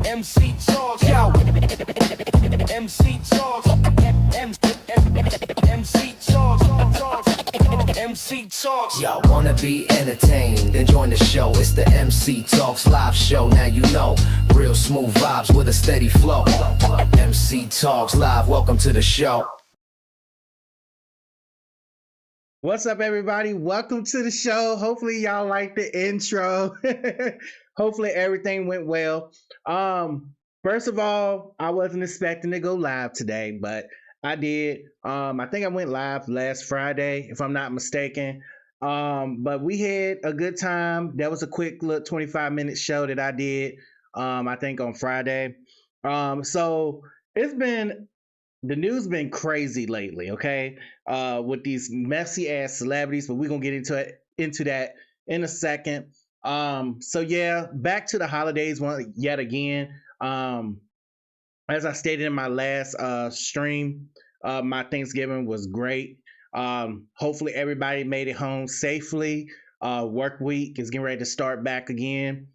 MC Talks, yo. MC Talks, MC Talks, MC Talks. Y'all wanna be entertained? Then join the show. It's the MC Talks live show. Now you know, real smooth vibes with a steady flow. MC Talks live. Welcome to the show. What's up, everybody? Welcome to the show. Hopefully y'all like the intro. Hopefully everything went well. First of all, I wasn't expecting to go live today, but I did. I think I went live last Friday, if I'm not mistaken. But we had a good time. That was a quick little 25-minute show that I did, I think on Friday. So the news been crazy lately, okay? With these messy ass celebrities, but we're gonna get into that in a second. So yeah, back to the holidays yet again. As I stated in my last stream, my Thanksgiving was great. Hopefully everybody made it home safely. Work week is getting ready to start back again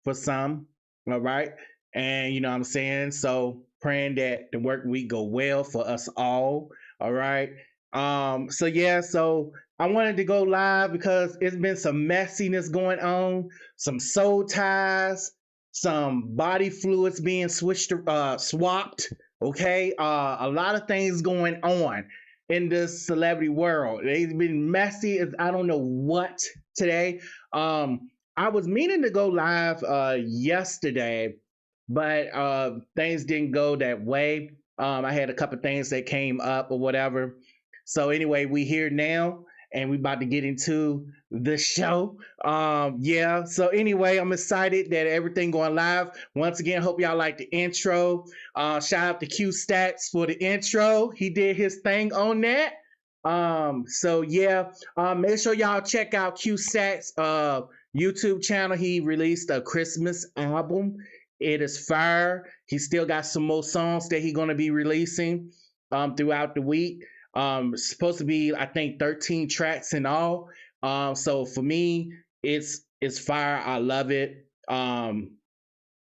for some. All right. And you know what I'm saying? So praying that the work week go well for us all. All right. So yeah, so I wanted to go live because it's been some messiness going on, some soul ties, some body fluids being swapped. Okay. A lot of things going on in this celebrity world. They've been messy as I don't know what today. I was meaning to go live yesterday, but things didn't go that way. I had a couple things that came up or whatever. So anyway, we here now and we about to get into the show. Yeah. So anyway, I'm excited that everything going live. Once again, hope y'all like the intro. Shout out to Q Stats for the intro. He did his thing on that. So yeah, make sure y'all check out Q Stats YouTube channel. He released a Christmas album. It is fire. He still got some more songs that he's gonna be releasing throughout the week. It's supposed to be, I think, 13 tracks in all. So for me, it's fire. I love it. The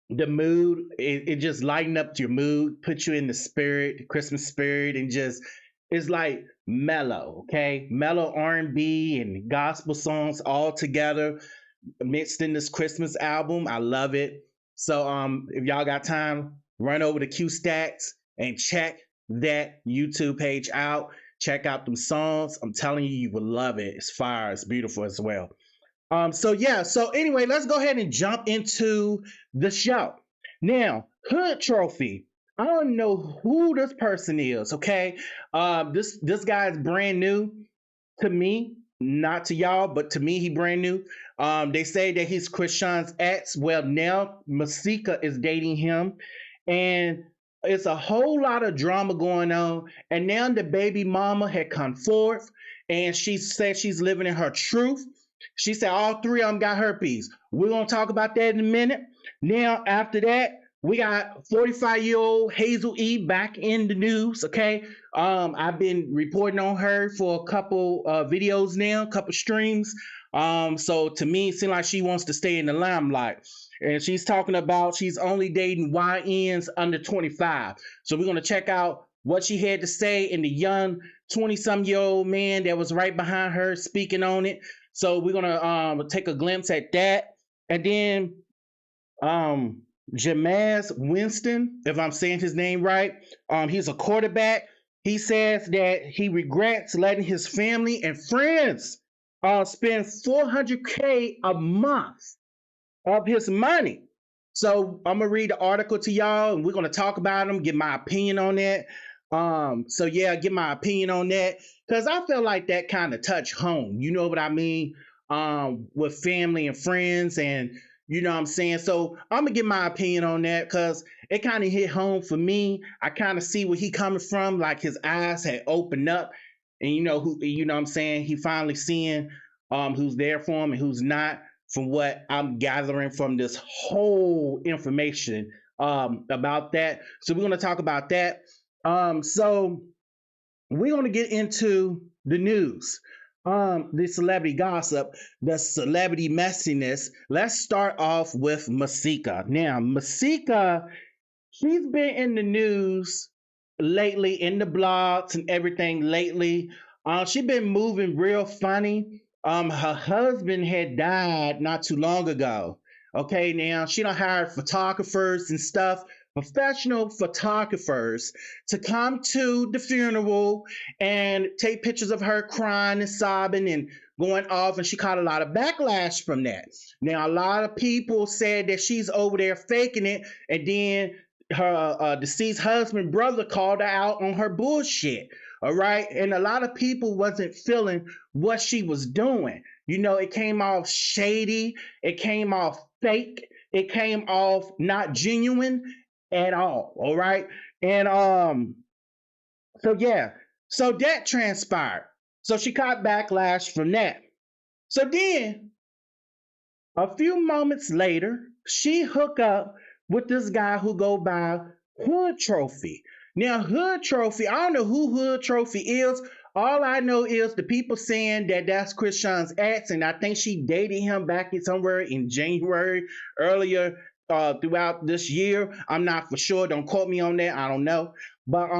mood, it just lighten up your mood, put you in the spirit, the Christmas spirit, and just it's like mellow, okay? Mellow R&B and gospel songs all together mixed in this Christmas album. I love it. So if y'all got time, run over to Q Stats and check that YouTube page out. Check out them songs. I'm telling you, you will love it. It's fire. It's beautiful as well. So yeah. So anyway, let's go ahead and jump into the show. Now, HoodTrophy. I don't know who this person is. Okay. This guy is brand new to me, not to y'all, but to me, he brand new. They say that he's Chrisean's ex. Well, now Masika is dating him, and it's a whole lot of drama going on. And now the baby mama had come forth, and she said she's living in her truth. She said all three of them got herpes. We're gonna talk about that in a minute. Now, after that, we got 45-year-old Hazel E back in the news. Okay, I've been reporting on her for a couple videos now, a couple streams. So to me, it seems like she wants to stay in the limelight. And she's talking about she's only dating YNs under 25. So we're gonna check out what she had to say and the young 20-some-year-old man that was right behind her speaking on it. So we're gonna take a glimpse at that. And then Jameis Winston, if I'm saying his name right. He's a quarterback. He says that he regrets letting his family and friends spend $400K a month of his money. So I'm gonna read the article to y'all, and we're gonna talk about him, give my opinion on that. So yeah, give my opinion on that because I feel like that kind of touched home. You know what I mean? With family and friends and you know what I'm saying? So I'm gonna give my opinion on that because it kind of hit home for me. I kind of see where he coming from, like his eyes had opened up, and you know what I'm saying? He finally seeing who's there for him and who's not, from what I'm gathering from this whole information about that. So we're gonna talk about that. So we're gonna get into the news. the celebrity gossip, the celebrity messiness. Let's start off with Masika. Now, Masika, she's been in the news lately, in the blogs and everything lately. She's been moving real funny. Her husband had died not too long ago. Okay, now she done hired photographers and stuff, professional photographers, to come to the funeral and take pictures of her crying and sobbing and going off. And she caught a lot of backlash from that. Now, a lot of people said that she's over there faking it, and then her deceased husband brother called her out on her bullshit. All right, and a lot of people wasn't feeling what she was doing. You know, it came off shady, it came off fake, it came off not genuine at all right. And so yeah, so that transpired. So she caught backlash from that. So then a few moments later, she hooked up with this guy who go by HoodTrophy. Now, HoodTrophy, I don't know who HoodTrophy is. All I know is the people saying that that's Chrisean's ex, and I think she dated him back in somewhere in January earlier throughout this year. I'm not for sure. Don't quote me on that. I don't know. But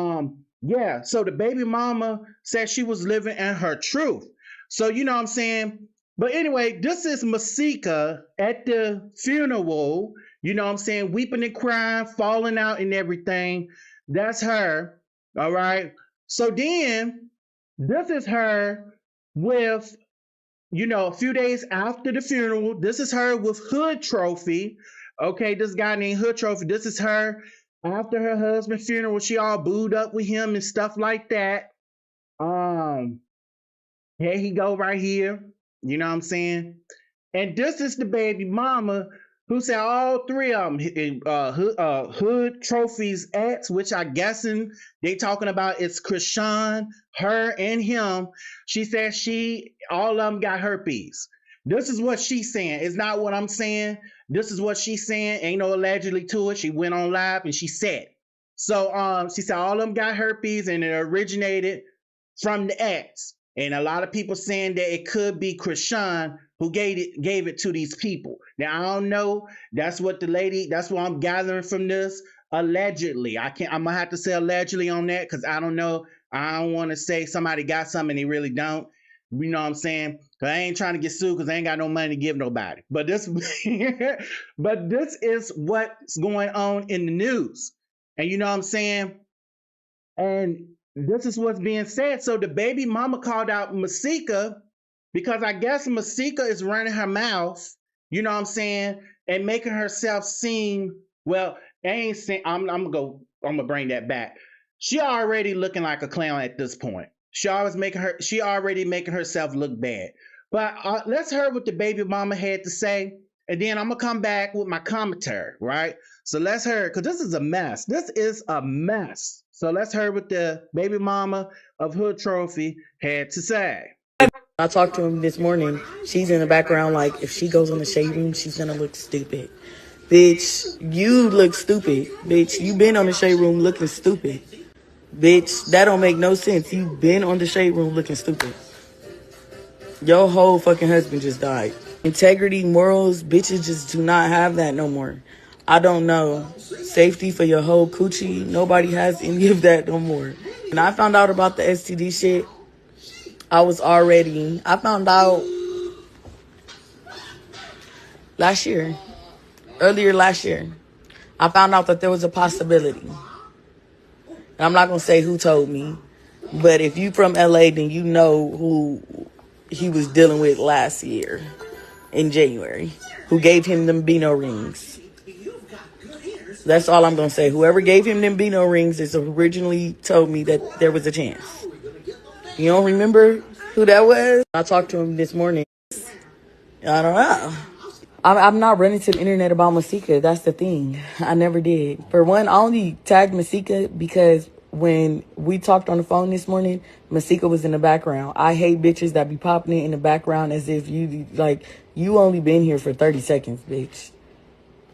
yeah. So the baby mama said she was living in her truth. So you know what I'm saying. But anyway, this is Masika at the funeral, you know what I'm saying, weeping and crying, falling out and everything. That's her, all right? So then, this is her with, you know, a few days after the funeral. This is her with HoodTrophy, okay? This guy named HoodTrophy. This is her after her husband's funeral. She all booed up with him and stuff like that. Here he go right here. You know what I'm saying? And this is the baby mama who said all three of them, HoodTrophy's ex, which I guessing they talking about it's Chrisean, her and him. She said all of them got herpes. This is what she's saying. It's not what I'm saying. This is what she's saying. Ain't no allegedly to it. She went on live and she said. So she said all of them got herpes and it originated from the ex. And a lot of people saying that it could be Chrisean who gave it to these people. Now I don't know. That's what I'm gathering from this. Allegedly. I'm gonna have to say allegedly on that because I don't know. I don't want to say somebody got something and they really don't. You know what I'm saying? Cause I ain't trying to get sued because I ain't got no money to give nobody. But this but this is what's going on in the news. And you know what I'm saying? And this is what's being said. So the baby mama called out Masika because I guess Masika is running her mouth, you know what I'm saying, and making herself seem, well, I'm gonna bring that back. She already looking like a clown at this point. She already making herself look bad. But let's hear what the baby mama had to say, and then I'm gonna come back with my commentary, right? So let's hear, because this is a mess. This is a mess. So let's hear what the baby mama of HoodTrophy had to say. I talked to him this morning. She's in the background like, if she goes on the shade room, she's gonna look stupid. Bitch, you look stupid. Bitch, you been on the shade room looking stupid. Bitch, that don't make no sense. You been on the shade room looking stupid. Your whole fucking husband just died. Integrity, morals, bitches just do not have that no more. I don't know. Safety for your whole coochie. Nobody has any of that no more. When I found out about the STD shit, I found out earlier last year. I found out that there was a possibility. And I'm not going to say who told me, but if you from LA, then you know who he was dealing with last year in January, who gave him them Bino rings. That's all I'm going to say. Whoever gave him them Bino rings is originally told me that there was a chance. You don't remember who that was? I talked to him this morning. I don't know. I'm not running to the internet about Masika. That's the thing. I never did. For one, I only tagged Masika because when we talked on the phone this morning, Masika was in the background. I hate bitches that be popping it in the background as if you only been here for 30 seconds, bitch.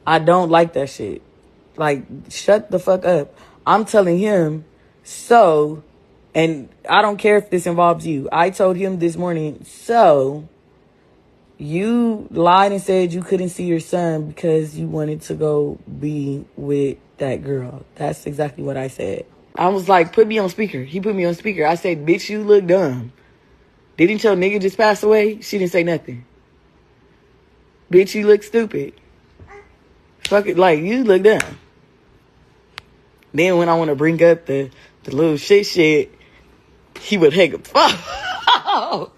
I don't like that shit. Like, shut the fuck up. I'm telling him, so And I don't care if this involves you. I told him this morning, so you lied and said you couldn't see your son because you wanted to go be with that girl. That's exactly what I said. I was like, put me on speaker. He put me on speaker. I said, bitch, you look dumb. Didn't your nigga just pass away? She didn't say nothing. Bitch, you look stupid. Fuck it, like, you look dumb. Then when I want to bring up the little shit, he would hang up.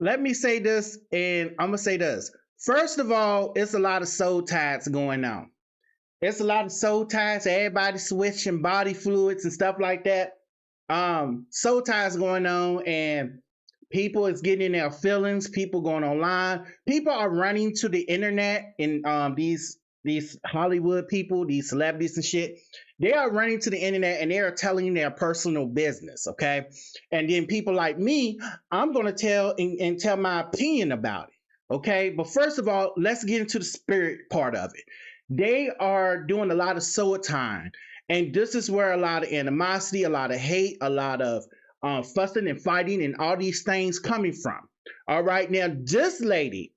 Let me say this, and I'm gonna say this. First of all, it's a lot of soul ties going on. It's a lot of soul ties. Everybody switching body fluids and stuff like that. Soul ties going on, and people is getting in their feelings. People going online. People are running to the internet, and these Hollywood people, these celebrities and shit. They are running to the internet and they are telling their personal business. Okay, and then people like me, I'm gonna tell and tell my opinion about it. Okay, but first of all, let's get into the spirit part of it. They are doing a lot of soul time, and this is where a lot of animosity, a lot of hate, a lot of fussing and fighting and all these things coming from. All right, now this lady,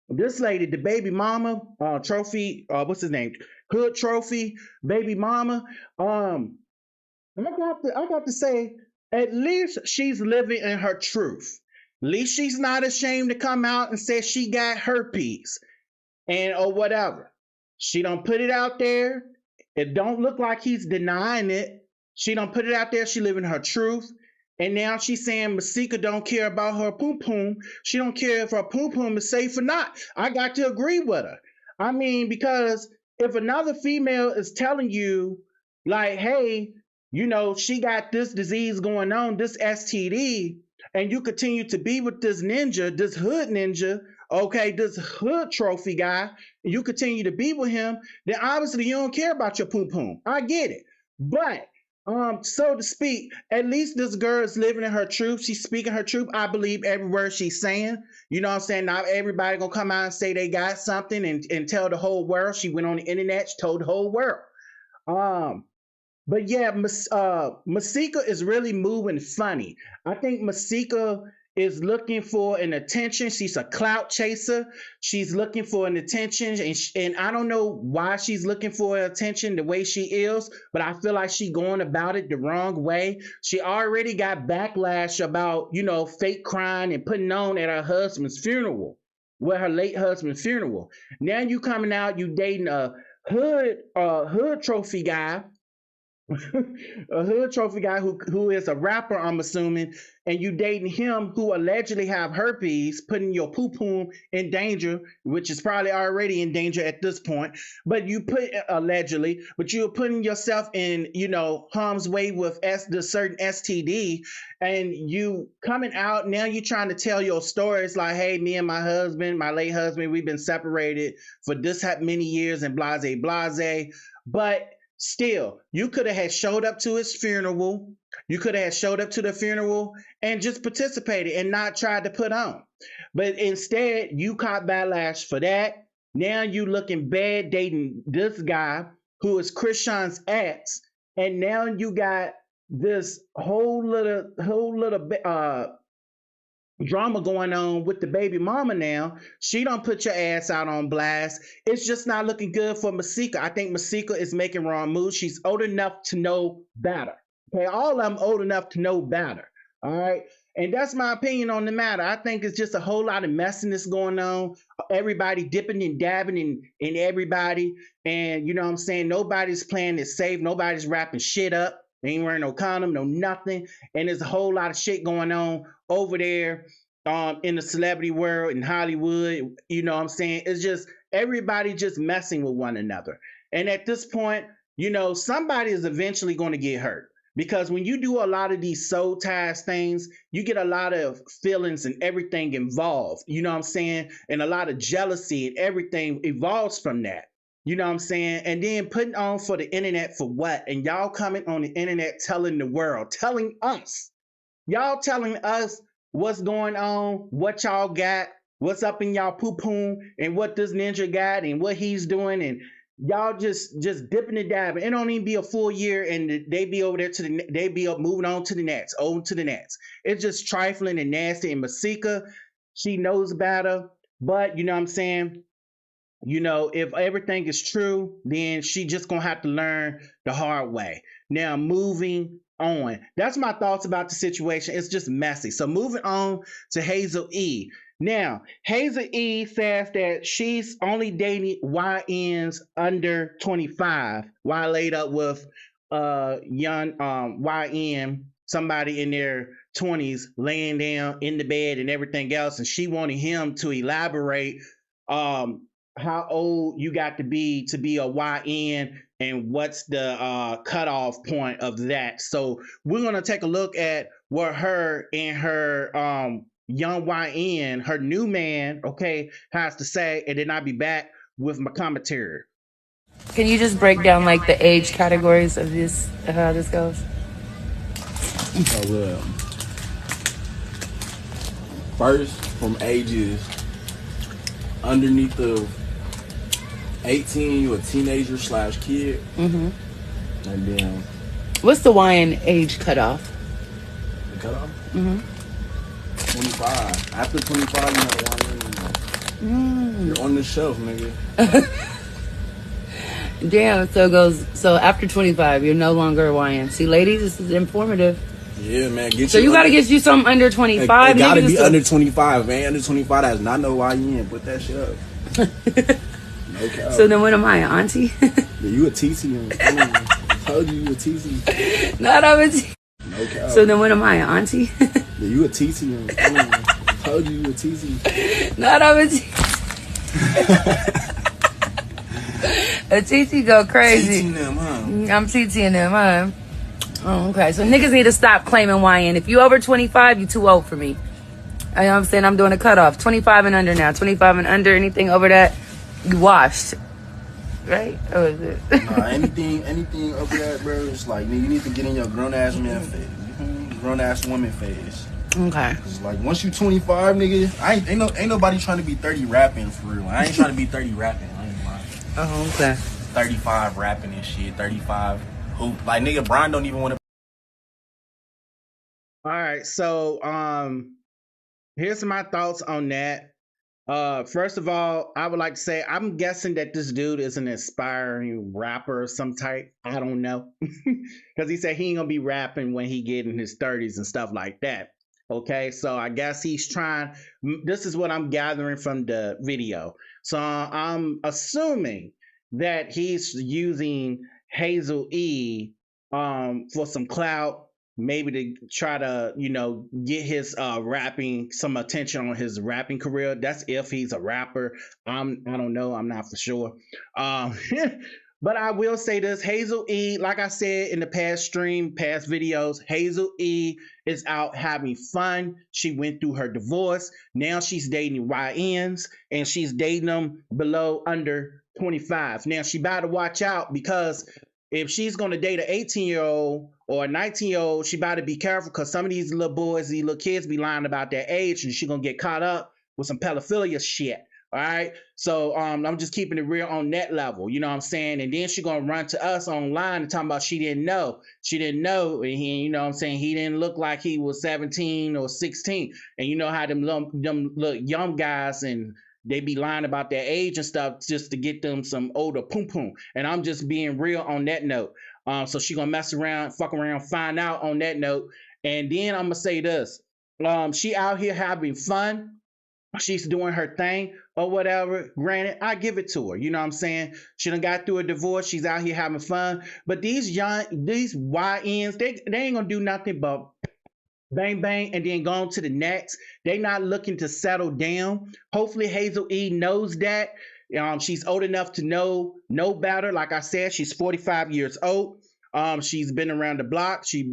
the baby mama, trophy, what's his name? HoodTrophy Baby Mama. I got to say, at least she's living in her truth. At least she's not ashamed to come out and say she got herpes and or whatever. She don't put it out there. It don't look like he's denying it. She don't put it out there. She living her truth. And now she's saying Masika don't care about her poom poom. She don't care if her poom poom is safe or not. I got to agree with her. I mean, because if another female is telling you, like, hey, she got this disease going on, this STD, and you continue to be with this ninja, this hood ninja, okay, this hood trophy guy, and you continue to be with him, then obviously you don't care about your poom poom. I get it. But so to speak, at least this girl is living in her truth. She's speaking her truth. I believe every word she's saying. You know what I'm saying? Not everybody gonna come out and say they got something and tell the whole world. She went on the internet, she told the whole world. But yeah, Masika is really moving funny. I think Masika is looking for an attention. She's a clout chaser. She's looking for an attention, and I don't know why she's looking for attention the way she is, but I feel like she's going about it the wrong way. She already got backlash about fake crying and putting on at her husband's funeral, her late husband's funeral. Now you coming out, you dating a hood trophy guy, a hood trophy guy who is a rapper, I'm assuming, and you dating him who allegedly have herpes, putting your poo poo in danger, which is probably already in danger at this point. But you put allegedly, but you're putting yourself in, harm's way with the certain STD, and you coming out now. You're trying to tell your story. It's like, hey, me and my husband, my late husband, we've been separated for this many years, and blase blase, but. Still, you could have showed up to his funeral. You could have showed up to the funeral and just participated and not tried to put on. But instead, you caught backlash for that. Now you looking bad dating this guy who is Chrisean's ex, and now you got this whole little drama going on with the baby mama now. She don't put your ass out on blast. It's just not looking good for Masika. I think Masika is making wrong moves. She's old enough to know better. Okay, all of them old enough to know better. All right. And that's my opinion on the matter. I think it's just a whole lot of messiness going on. Everybody dipping and dabbing in everybody. And you know what I'm saying? Nobody's playing it safe. Nobody's wrapping shit up. They ain't wearing no condom, no nothing. And there's a whole lot of shit going on over there in the celebrity world, in Hollywood. You know what I'm saying? It's just everybody just messing with one another. And at this point, somebody is eventually going to get hurt. Because when you do a lot of these soul ties things, you get a lot of feelings and everything involved. You know what I'm saying? And a lot of jealousy and everything evolves from that. You know what I'm saying? And then putting on for the internet for what? And y'all coming on the internet telling the world, telling us what's going on, what y'all got, what's up in y'all poo poo, and what this ninja got and what he's doing. And y'all just dipping and dabbing. It don't even be a full year, and they be over there they be up moving on to the next, on to the next. It's just trifling and nasty. And Masika, she knows better, but you know what I'm saying. You know, if everything is true, then she just gonna have to learn the hard way. Now, moving on. That's my thoughts about the situation. It's just messy. So moving on to Hazel E. Now, Hazel E says that she's only dating YNs under 25 while laid up with young YN, somebody in their 20s laying down in the bed and everything else. And she wanted him to elaborate um how old you got to be a YN and what's the cutoff point of that. So we're gonna take a look at what her and her young YN, her new man, okay, has to say, and then I'll be back with my commentary. Can you just break down like the age categories of this, of how this goes? Oh, well. First, from ages underneath of 18, you a teenager / kid. Mm-hmm. And then What's the YN age cutoff? the cutoff? Mm-hmm. 25. After 25, you know, you're on the shelf, nigga. Damn, so it goes, so after 25, you're no longer a YN. See, ladies, this is informative. Yeah, man. Get So you gotta get you something under 25. It gotta niggas, be so- under 25, man. Under 25, that's not no YN. Put that shit up. No cap. So then what am I, an auntie? Yeah, you a TC. I told you a TC. Not I'm a T. No cap. So then what am I, an auntie? Yeah, you a TC. I told you a TC. Not I'm a T. A TT go crazy. TC them, huh? I'm TTing them, huh? Oh, okay. So niggas need to stop claiming YN. If you over 25, you too old for me. I know what I'm saying? I'm doing a cutoff. 25 and under now. 25 and under, anything over that, you washed. Right? Or is it? Nah, anything over that, bro, it's like, nigga, you need to get in your grown-ass man phase. Grown-ass woman phase. Okay. It's like, once you 25, nigga, ain't nobody trying to be 30 rapping for real. I ain't trying to be 30 rapping. I ain't lying. Oh, okay. 35 rapping and shit. 35 hoop. Like, nigga, Brian don't even want to. All right, so here's my thoughts on that. First of all, I would like to say I'm guessing that this dude is an aspiring rapper of some type. I don't know. Because he said he ain't gonna be rapping when he get in his 30s and stuff like that. Okay, so I guess he's trying. This is what I'm gathering from the video. So I'm assuming that he's using Hazel E for some clout, maybe to try to, you know, get his rapping some attention on his rapping career. That's if he's a rapper. I don't know. I'm not for sure. But I will say this, Hazel E, like I said in the past videos, Hazel E is out having fun. She went through her divorce. Now she's dating YNs, and she's dating them under 25. Now she better watch out, because if she's going to date an 18-year-old or a 19-year-old, she better be careful, because some of these little boys, these little kids be lying about their age, and she's going to get caught up with some pedophilia shit. All right. So I'm just keeping it real on that level. You know what I'm saying? And then she's going to run to us online and talking about she didn't know. She didn't know. And he, you know what I'm saying? He didn't look like he was 17 or 16. And you know how them little young guys, and they be lying about their age and stuff just to get them some older poom poom. And I'm just being real on that note. So she gonna mess around, fuck around, find out on that note. And then I'm gonna say this. She out here having fun. She's doing her thing or whatever. Granted, I give it to her. You know what I'm saying? She done got through a divorce. She's out here having fun. But these YNs, they ain't gonna do nothing but bang bang and then go on to the next. They not looking to settle down. Hopefully Hazel E knows that. She's old enough to know better. Like I said, she's 45 years old. She's been around the block. She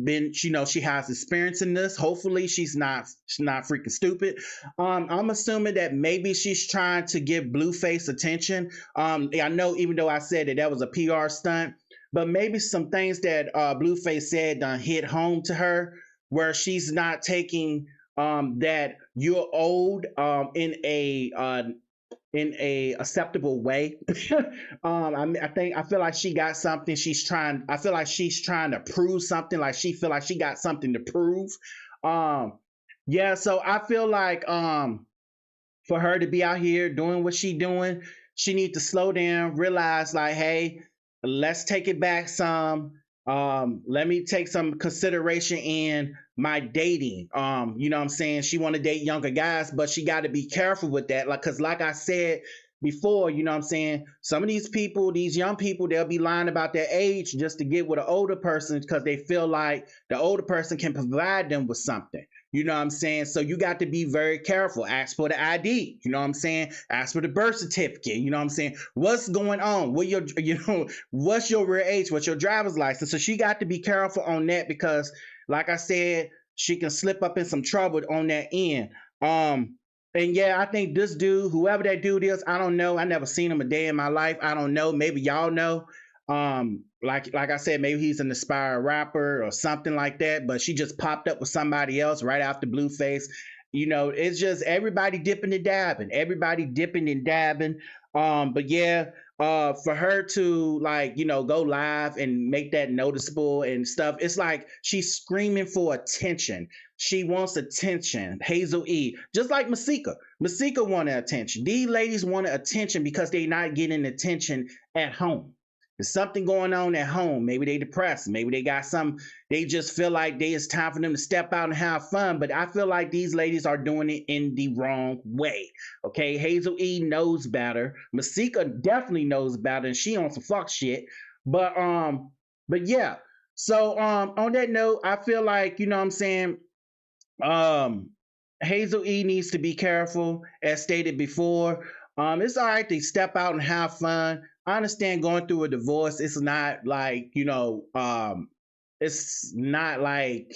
has experience in this. Hopefully she's not freaking stupid. I'm assuming that maybe she's trying to give Blueface attention. I know, even though I said that was a PR stunt, but maybe some things that Blueface said done hit home to her, where she's not taking that you're old in a in a acceptable way. I feel like she got something she's trying. I feel like she's trying to prove something. Like she feel like she got something to prove. Um, yeah. So I feel like for her to be out here doing what she doing, she need to slow down, realize like, hey, let's take it back some. Let me take some consideration in my dating. You know what I'm saying? She want to date younger guys, but she got to be careful with that. Like, cause like I said before, you know what I'm saying? Some of these people, these young people, they'll be lying about their age just to get with an older person because they feel like the older person can provide them with something. You know what I'm saying? So you got to be very careful. Ask for the ID. You know what I'm saying? Ask for the birth certificate. You know what I'm saying? What's going on? What your what's your real age? What's your driver's license? So she got to be careful on that because, like I said, she can slip up in some trouble on that end. And yeah, I think this dude, whoever that dude is, I don't know. I never seen him a day in my life. I don't know. Maybe y'all know. Like I said, maybe he's an aspiring rapper or something like that. But she just popped up with somebody else right after Blueface. You know, it's just everybody dipping and dabbing. Everybody dipping and dabbing. But yeah, for her to like, you know, go live and make that noticeable and stuff, it's like she's screaming for attention. She wants attention. Hazel E, just like Masika. Masika wanted attention. These ladies wanted attention because they're not getting attention at home. There's something going on at home. Maybe they depressed. Maybe they got some. They just feel like it's time for them to step out and have fun. But I feel like these ladies are doing it in the wrong way. Okay, Hazel E knows better. Masika definitely knows better, and she on some fuck shit. But yeah. So on that note, I feel like, you know what I'm saying, um, Hazel E needs to be careful, as stated before. It's all right to step out and have fun. I understand going through a divorce. It's not like, you know, it's not like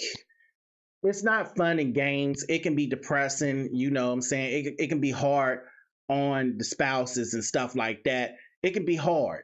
it's not fun and games. It can be depressing, you know what I'm saying? It can be hard on the spouses and stuff like that. It can be hard.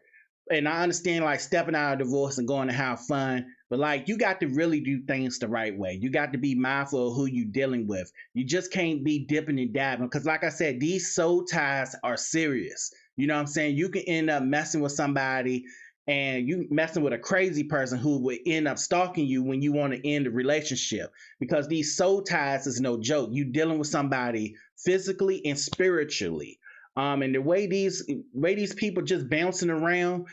And I understand like stepping out of divorce and going to have fun, but like you got to really do things the right way. You got to be mindful of who you're dealing with. You just can't be dipping and dabbing because, like I said, these soul ties are serious. You know what I'm saying? You can end up messing with somebody and you messing with a crazy person who would end up stalking you when you want to end the relationship because these soul ties is no joke. You dealing with somebody physically and spiritually. And the way these people just bouncing around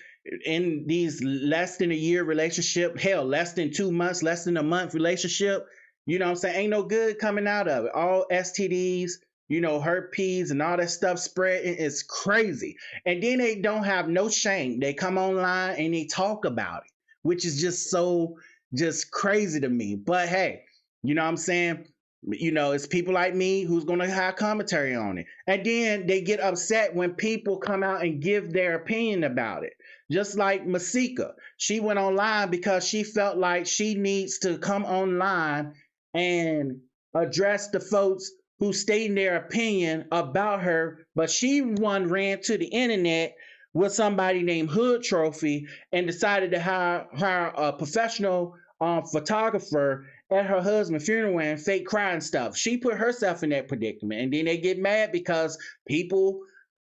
in these less than a year relationship, hell, less than 2 months, less than a month relationship, you know what I'm saying? Ain't no good coming out of it. All STDs, you know, herpes and all that stuff spreading is crazy. And then they don't have no shame. They come online and they talk about it, which is just so just crazy to me. But hey, you know what I'm saying? You know, it's people like me who's going to have commentary on it. And then they get upset when people come out and give their opinion about it. Just like Masika. She went online because she felt like she needs to come online and address the folks who stating their opinion about her. But she ran to the internet with somebody named HoodTrophy and decided to hire a professional photographer at her husband's funeral and fake crying stuff. She put herself in that predicament. And then they get mad because people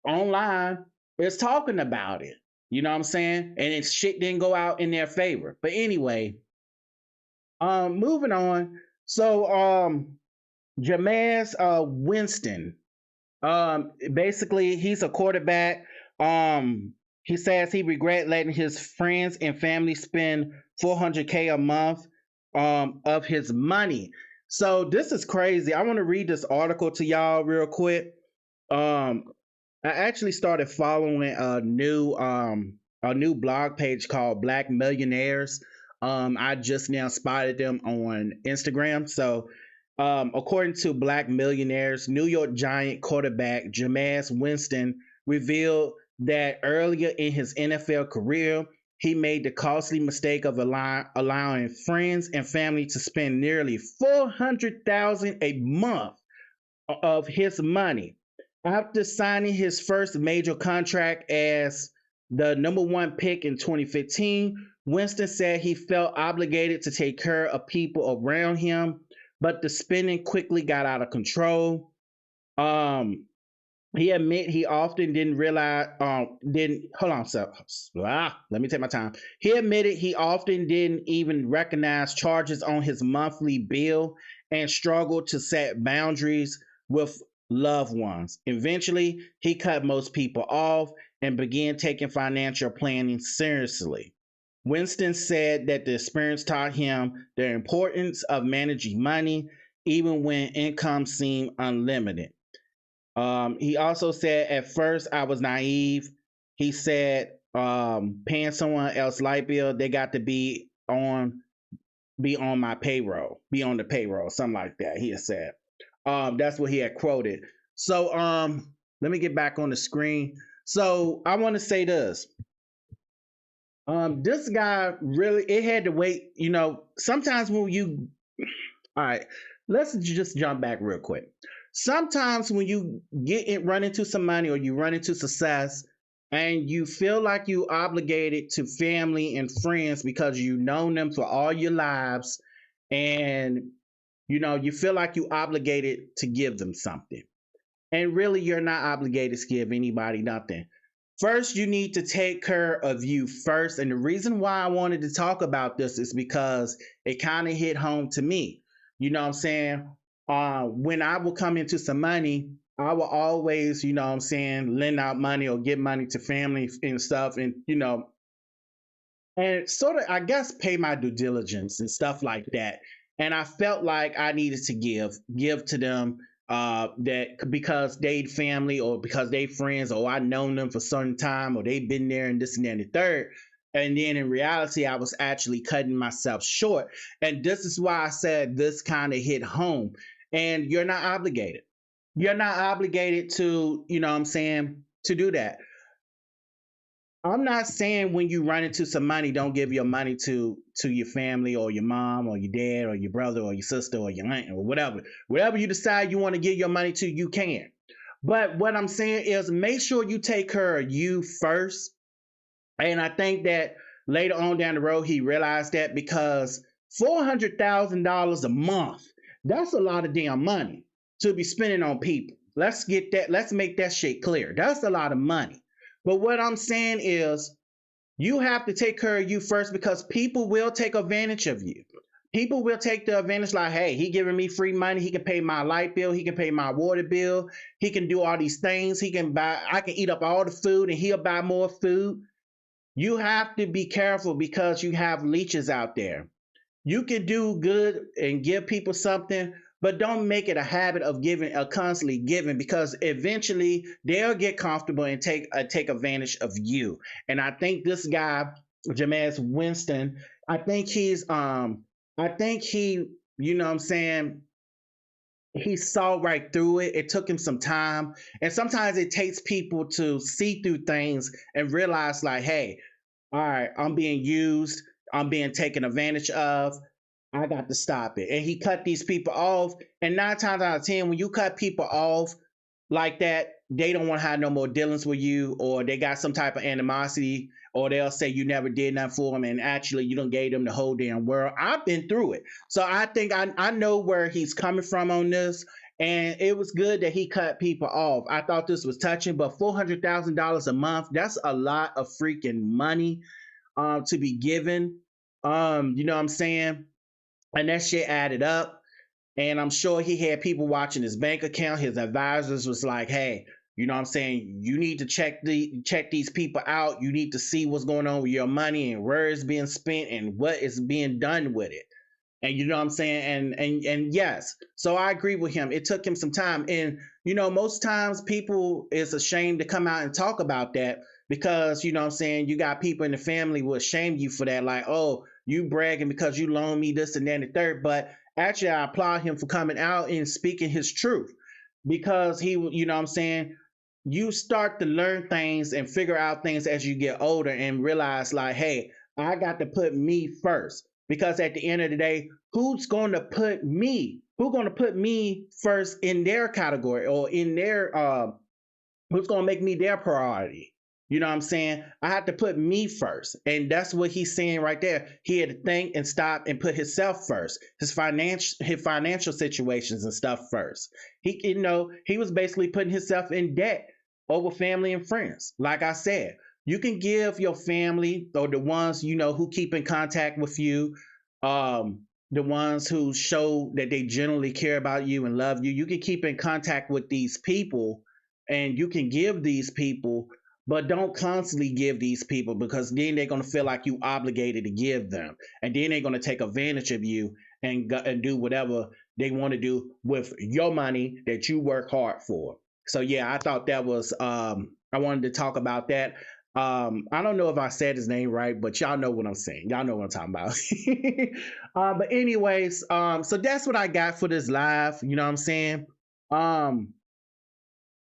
online is talking about it. You know what I'm saying? And it shit didn't go out in their favor. But anyway, moving on. So Jameis Winston. Basically he's a quarterback. He says he regret letting his friends and family spend $400K a month of his money. So this is crazy. I want to read this article to y'all real quick. I actually started following a new blog page called Black Millionaires. I just now spotted them on Instagram. So according to Black Millionaires, New York Giant quarterback Jameis Winston revealed that earlier in his NFL career, he made the costly mistake of allowing friends and family to spend nearly $400,000 a month of his money. After signing his first major contract as the number one pick in 2015, Winston said he felt obligated to take care of people around him, but the spending quickly got out of control. He admit he often didn't realize didn't hold on so let me take my time. He admitted he often didn't even recognize charges on his monthly bill and struggled to set boundaries with loved ones. Eventually he cut most people off and began taking financial planning seriously. Winston said that the experience taught him the importance of managing money even when income seemed unlimited. He also said, at first I was naive. He said, paying someone else light bill, they got to be on my payroll, be on the payroll, something like that. He had said. That's what he had quoted. So, let me get back on the screen. So I want to say this. This guy really, it had to wait. Sometimes when you, all right, let's just jump back real quick. Sometimes when you run into some money or you run into success and you feel like you obligated to family and friends because you've known them for all your lives, and you feel like you obligated to give them something. And really you're not obligated to give anybody nothing. First, you need to take care of you first. And the reason why I wanted to talk about this is because it kind of hit home to me. You know what I'm saying? When I will come into some money, I will always, you know what I'm saying, lend out money or give money to family and stuff. And sort of, I guess, pay my due diligence and stuff like that. And I felt like I needed to give to them, that because they family or because they friends or I known them for some time or they've been there and this and that and the third. And then in reality, I was actually cutting myself short. And this is why I said this kind of hit home. And you're not obligated. You're not obligated to, you know what I'm saying, to do that. I'm not saying when you run into some money, don't give your money to your family or your mom or your dad or your brother or your sister or your aunt or whatever. Whatever you decide you want to give your money to, you can. But what I'm saying is make sure you take care of you first. And I think that later on down the road, he realized that because $400,000 a month, that's a lot of damn money to be spending on people. Let's get that. Let's make that shit clear. That's a lot of money. But what I'm saying is you have to take care of you first because people will take advantage of you. People will take the advantage like, hey, he giving me free money. He can pay my light bill. He can pay my water bill. He can do all these things. I can eat up all the food and he'll buy more food. You have to be careful because you have leeches out there. You can do good and give people something, but don't make it a habit of giving, constantly giving, because eventually they'll get comfortable and take advantage of you. And I think this guy, Jameis Winston, I think he, you know what I'm saying, he saw right through it. It took him some time. And sometimes it takes people to see through things and realize, like, hey, all right, I'm being used, I'm being taken advantage of. I got to stop it. And he cut these people off. And 9 times out of 10, when you cut people off like that, they don't want to have no more dealings with you, or they got some type of animosity, or they'll say you never did nothing for them, and actually you done gave them the whole damn world. I've been through it. So I think I know where he's coming from on this. And it was good that he cut people off. I thought this was touching, but $400,000 a month, that's a lot of freaking money to be given. You know what I'm saying? And that shit added up. And I'm sure he had people watching his bank account. His advisors was like, hey, you know what I'm saying? You need to check these people out. You need to see what's going on with your money and where it's being spent and what is being done with it. And you know what I'm saying? And yes, so I agree with him. It took him some time. And, most times people is ashamed to come out and talk about that because, you know what I'm saying, you got people in the family will shame you for that. Like, oh, you bragging because you loaned me this and that and the third. But actually, I applaud him for coming out and speaking his truth because he, you know what I'm saying, you start to learn things and figure out things as you get older and realize like, hey, I got to put me first. Because at the end of the day, who's going to put me? Who's going to put me first in their category or in their? Who's going to make me their priority? You know what I'm saying? I had to put me first. And that's what he's saying right there. He had to think and stop and put himself first, his financial situations and stuff first. He was basically putting himself in debt over family and friends. Like I said, you can give your family or the ones who keep in contact with you, the ones who show that they generally care about you and love you. You can keep in contact with these people and you can give these people, but don't constantly give these people because then they're going to feel like you obligated to give them. And then they're going to take advantage of you and do whatever they want to do with your money that you work hard for. So yeah, I thought that was I wanted to talk about that. I don't know if I said his name right, but y'all know what I'm saying. Y'all know what I'm talking about. But anyways, so that's what I got for this live. You know what I'm saying?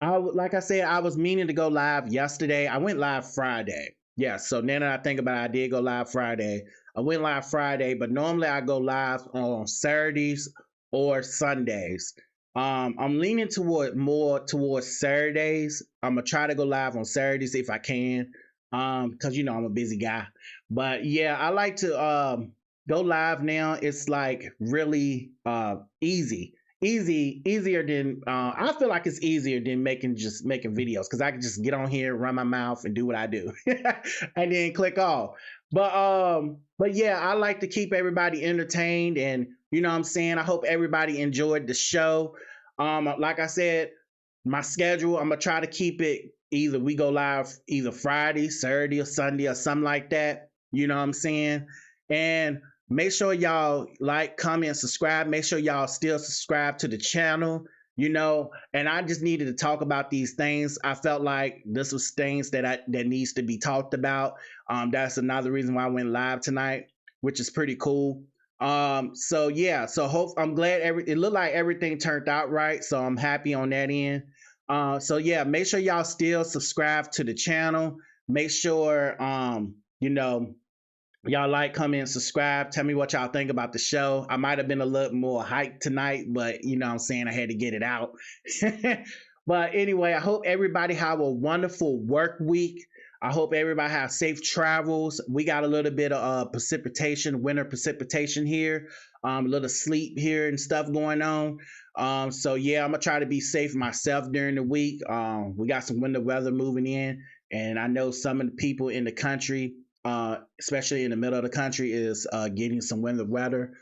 Like I said, I was meaning to go live yesterday. I went live Friday. Yeah, so now that I think about it, I did go live Friday. I went live Friday, but normally I go live on Saturdays or Sundays. I'm leaning more towards Saturdays. I'm gonna try to go live on Saturdays if I can, because I'm a busy guy. But yeah, I like to go live now. It's like really easier than I feel like it's easier than making videos because I can just get on here, run my mouth, and do what I do, and then click off. But yeah, I like to keep everybody entertained, and you know what I'm saying. I hope everybody enjoyed the show. Like I said, my schedule, I'm gonna try to keep it either we go live either Friday, Saturday, or Sunday, or something like that. You know what I'm saying? And make sure y'all like, comment, subscribe. Make sure y'all still subscribe to the channel. And I just needed to talk about these things. I felt like this was things that needs to be talked about. That's another reason why I went live tonight, which is pretty cool. So yeah, I'm glad it looked like everything turned out right. So I'm happy on that end. So yeah, make sure y'all still subscribe to the channel. Make sure y'all like, comment, subscribe. Tell me what y'all think about the show. I might have been a little more hyped tonight, but you know what I'm saying, I had to get it out. But anyway, I hope everybody have a wonderful work week. I hope everybody have safe travels. We got a little bit of winter precipitation here, a little sleep here and stuff going on. So yeah, I'm gonna try to be safe myself during the week. We got some winter weather moving in, and I know some of the people in the country, especially in the middle of the country, is getting some winter weather,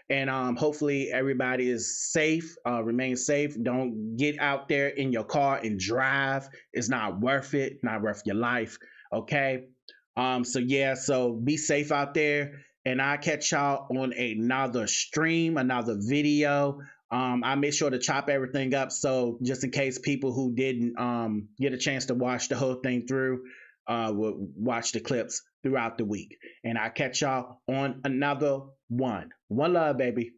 and hopefully everybody is safe. Remain safe. Don't get out there in your car and drive. It's not worth it. Not worth your life. Okay. So yeah. So be safe out there, and I'll catch y'all on another stream, another video. I made sure to chop everything up, so just in case people who didn't get a chance to watch the whole thing through will watch the clips throughout the week. And I'll catch y'all on another one. One love, baby.